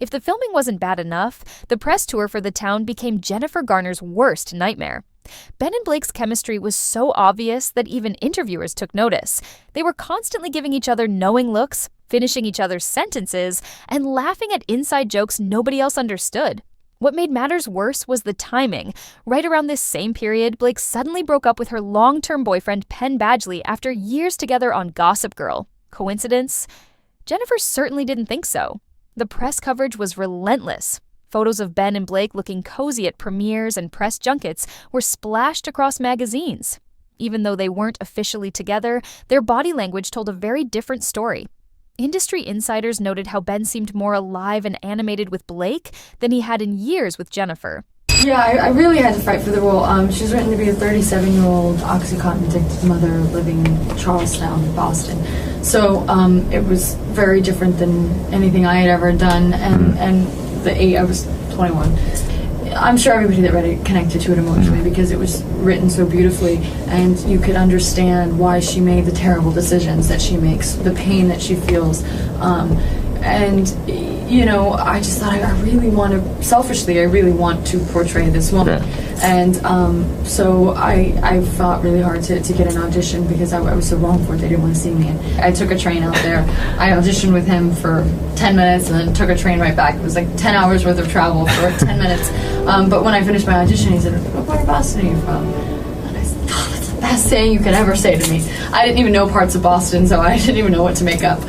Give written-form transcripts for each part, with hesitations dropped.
If the filming wasn't bad enough, the press tour for the town became Jennifer Garner's worst nightmare. Ben and Blake's chemistry was so obvious that even interviewers took notice. They were constantly giving each other knowing looks, finishing each other's sentences, and laughing at inside jokes nobody else understood. What made matters worse was the timing. Right around this same period, Blake suddenly broke up with her long-term boyfriend Penn Badgley after years together on Gossip Girl. Coincidence? Jennifer certainly didn't think so. The press coverage was relentless. Photos of Ben and Blake looking cozy at premieres and press junkets were splashed across magazines. Even though they weren't officially together, their body language told a very different story. Industry insiders noted how Ben seemed more alive and animated with Blake than he had in years with Jennifer. Yeah, I really had to fight for the role. She's written to be a 37-year-old Oxycontin-addicted mother living in Charlestown, Boston. So it was very different than anything I had ever done, and I was 21. I'm sure everybody that read it connected to it emotionally because it was written so beautifully, and you could understand why she made the terrible decisions that she makes, the pain that she feels. I just thought I really want to portray this woman. And so I fought really hard to get an audition because I was so wrong for it. They didn't want to see me. And I took a train out there. I auditioned with him for 10 minutes and then took a train right back. It was like 10 hours worth of travel for 10 minutes. But when I finished my audition, he said, "What part of Boston are you from?" And I said, "Oh, that's the best saying you could ever say to me." I didn't even know parts of Boston, so I didn't even know what to make up.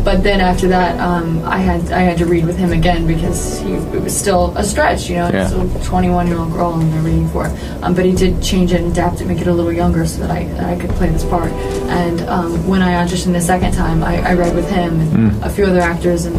But then after that, I had to read with him again because it was still a stretch, It's still a 21-year-old girl and they're reading for. But he did change it and adapt it, make it a little younger so that I could play this part. And when I auditioned the second time, I read with him and a few other actors, and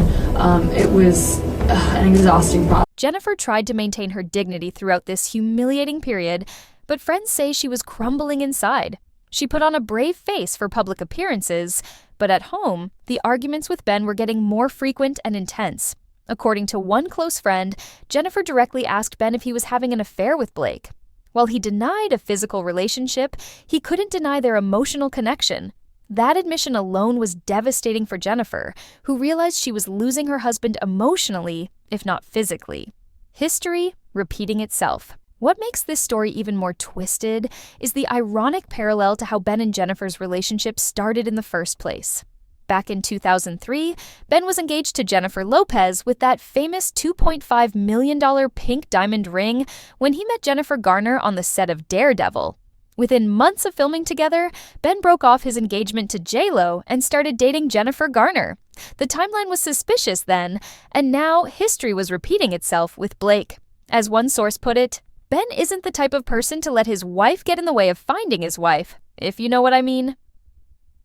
it was an exhausting process. Jennifer tried to maintain her dignity throughout this humiliating period, but friends say she was crumbling inside. She put on a brave face for public appearances, but at home, the arguments with Ben were getting more frequent and intense. According to one close friend, Jennifer directly asked Ben if he was having an affair with Blake. While he denied a physical relationship, he couldn't deny their emotional connection. That admission alone was devastating for Jennifer, who realized she was losing her husband emotionally, if not physically. History repeating itself. What makes this story even more twisted is the ironic parallel to how Ben and Jennifer's relationship started in the first place. Back in 2003, Ben was engaged to Jennifer Lopez with that famous $2.5 million pink diamond ring when he met Jennifer Garner on the set of Daredevil. Within months of filming together, Ben broke off his engagement to J.Lo and started dating Jennifer Garner. The timeline was suspicious then, and now history was repeating itself with Blake. As one source put it, Ben isn't the type of person to let his wife get in the way of finding his wife, if you know what I mean.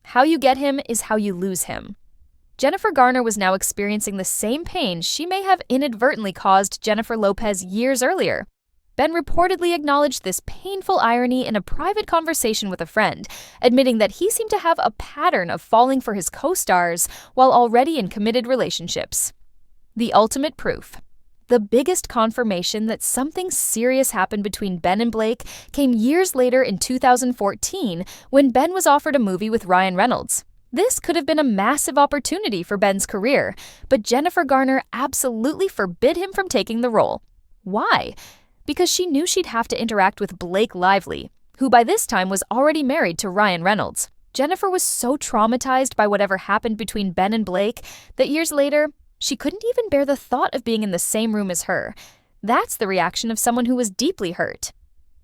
How you get him is how you lose him. Jennifer Garner was now experiencing the same pain she may have inadvertently caused Jennifer Lopez years earlier. Ben reportedly acknowledged this painful irony in a private conversation with a friend, admitting that he seemed to have a pattern of falling for his co-stars while already in committed relationships. The ultimate proof. The biggest confirmation that something serious happened between Ben and Blake came years later in 2014 when Ben was offered a movie with Ryan Reynolds. This could have been a massive opportunity for Ben's career, but Jennifer Garner absolutely forbid him from taking the role. Why? Because she knew she'd have to interact with Blake Lively, who by this time was already married to Ryan Reynolds. Jennifer was so traumatized by whatever happened between Ben and Blake that years later, she couldn't even bear the thought of being in the same room as her. That's the reaction of someone who was deeply hurt.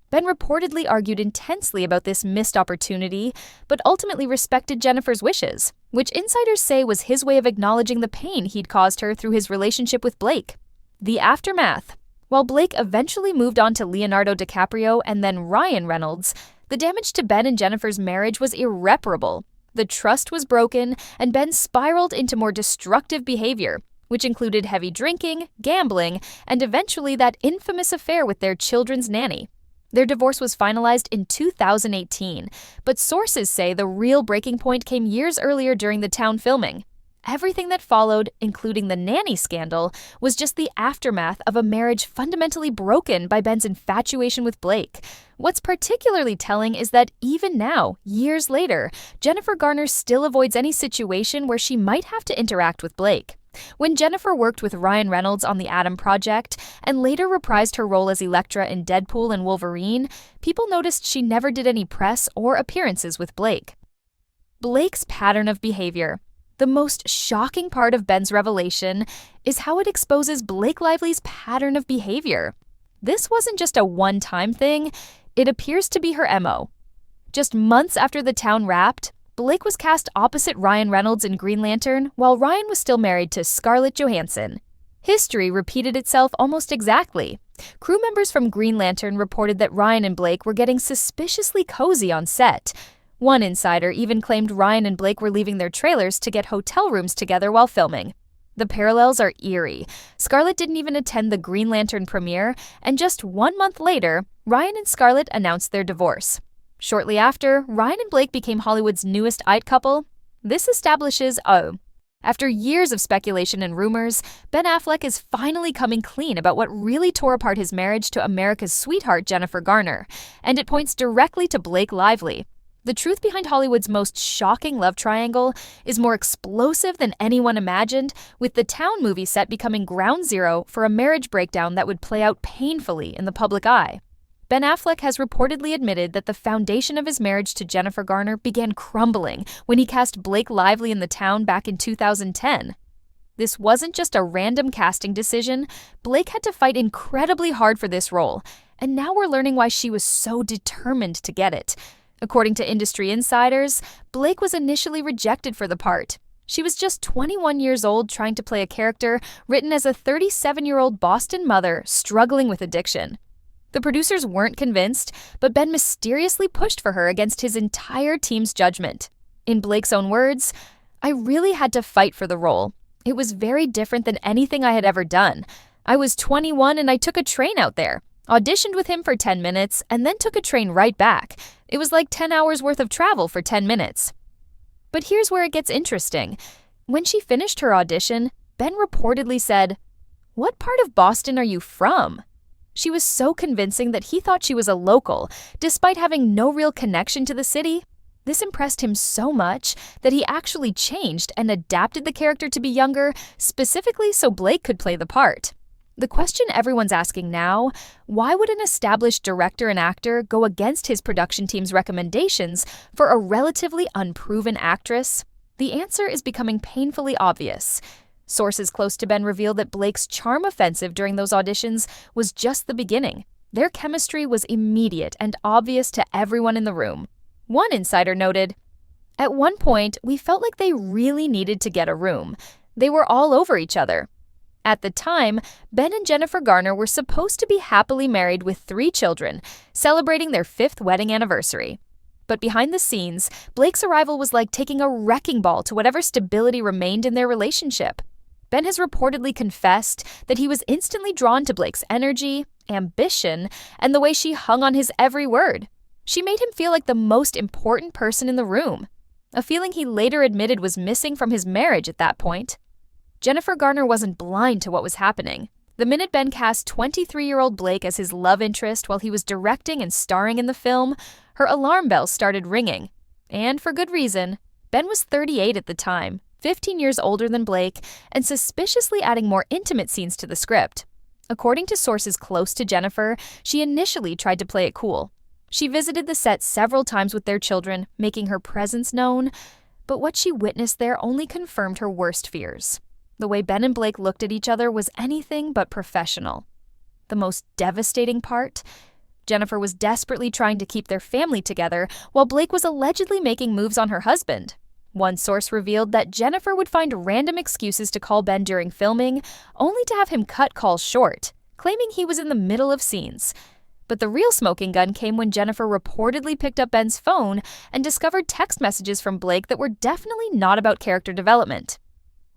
Ben reportedly argued intensely about this missed opportunity, but ultimately respected Jennifer's wishes, which insiders say was his way of acknowledging the pain he'd caused her through his relationship with Blake. The aftermath. While Blake eventually moved on to Leonardo DiCaprio and then Ryan Reynolds, the damage to Ben and Jennifer's marriage was irreparable. The trust was broken, and Ben spiraled into more destructive behavior, which included heavy drinking, gambling, and eventually that infamous affair with their children's nanny. Their divorce was finalized in 2018, but sources say the real breaking point came years earlier during the town filming. Everything that followed, including the nanny scandal, was just the aftermath of a marriage fundamentally broken by Ben's infatuation with Blake. What's particularly telling is that even now, years later, Jennifer Garner still avoids any situation where she might have to interact with Blake. When Jennifer worked with Ryan Reynolds on The Atom Project and later reprised her role as Elektra in Deadpool and Wolverine, people noticed she never did any press or appearances with Blake. Blake's pattern of behavior. The most shocking part of Ben's revelation is how it exposes Blake Lively's pattern of behavior. This wasn't just a one-time thing, it appears to be her MO. Just months after the town wrapped, Blake was cast opposite Ryan Reynolds in Green Lantern while Ryan was still married to Scarlett Johansson. History repeated itself almost exactly. Crew members from Green Lantern reported that Ryan and Blake were getting suspiciously cozy on set. One insider even claimed Ryan and Blake were leaving their trailers to get hotel rooms together while filming. The parallels are eerie. Scarlett didn't even attend the Green Lantern premiere, and just 1 month later, Ryan and Scarlett announced their divorce. Shortly after, Ryan and Blake became Hollywood's newest IT couple. This establishes after years of speculation and rumors, Ben Affleck is finally coming clean about what really tore apart his marriage to America's sweetheart Jennifer Garner, and it points directly to Blake Lively. The truth behind Hollywood's most shocking love triangle is more explosive than anyone imagined, with the Town movie set becoming ground zero for a marriage breakdown that would play out painfully in the public eye. Ben Affleck has reportedly admitted that the foundation of his marriage to Jennifer Garner began crumbling when he cast Blake Lively in The Town back in 2010. This wasn't just a random casting decision. Blake had to fight incredibly hard for this role, and now we're learning why she was so determined to get it. According to industry insiders, Blake was initially rejected for the part. She was just 21 years old trying to play a character written as a 37-year-old Boston mother struggling with addiction. The producers weren't convinced, but Ben mysteriously pushed for her against his entire team's judgment. In Blake's own words, "I really had to fight for the role. It was very different than anything I had ever done. I was 21 and I took a train out there, auditioned with him for 10 minutes, and then took a train right back. It was like 10 hours worth of travel for 10 minutes. But here's where it gets interesting. When she finished her audition, Ben reportedly said, "What part of Boston are you from?" She was so convincing that he thought she was a local, despite having no real connection to the city. This impressed him so much that he actually changed and adapted the character to be younger, specifically so Blake could play the part. The question everyone's asking now, why would an established director and actor go against his production team's recommendations for a relatively unproven actress? The answer is becoming painfully obvious. Sources close to Ben revealed that Blake's charm offensive during those auditions was just the beginning. Their chemistry was immediate and obvious to everyone in the room. One insider noted, "At one point, we felt like they really needed to get a room. They were all over each other." At the time, Ben and Jennifer Garner were supposed to be happily married with 3 children, celebrating their 5th wedding anniversary. But behind the scenes, Blake's arrival was like taking a wrecking ball to whatever stability remained in their relationship. Ben has reportedly confessed that he was instantly drawn to Blake's energy, ambition, and the way she hung on his every word. She made him feel like the most important person in the room, a feeling he later admitted was missing from his marriage at that point. Jennifer Garner wasn't blind to what was happening. The minute Ben cast 23-year-old Blake as his love interest while he was directing and starring in the film, her alarm bells started ringing. And for good reason. Ben was 38 at the time, 15 years older than Blake, and suspiciously adding more intimate scenes to the script. According to sources close to Jennifer, she initially tried to play it cool. She visited the set several times with their children, making her presence known, but what she witnessed there only confirmed her worst fears. The way Ben and Blake looked at each other was anything but professional. The most devastating part? Jennifer was desperately trying to keep their family together while Blake was allegedly making moves on her husband. One source revealed that Jennifer would find random excuses to call Ben during filming, only to have him cut calls short, claiming he was in the middle of scenes. But the real smoking gun came when Jennifer reportedly picked up Ben's phone and discovered text messages from Blake that were definitely not about character development.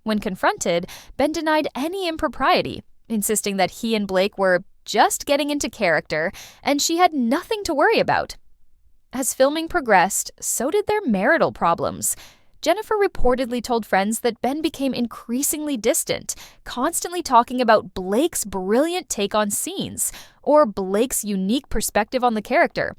When confronted, Ben denied any impropriety, insisting that he and Blake were just getting into character and she had nothing to worry about. As filming progressed, so did their marital problems. Jennifer reportedly told friends that Ben became increasingly distant, constantly talking about Blake's brilliant take on scenes or Blake's unique perspective on the character.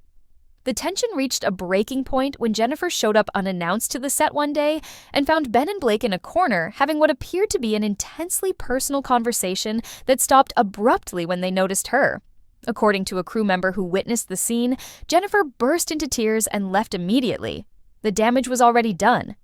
The tension reached a breaking point when Jennifer showed up unannounced to the set one day and found Ben and Blake in a corner having what appeared to be an intensely personal conversation that stopped abruptly when they noticed her. According to a crew member who witnessed the scene, Jennifer burst into tears and left immediately. The damage was already done.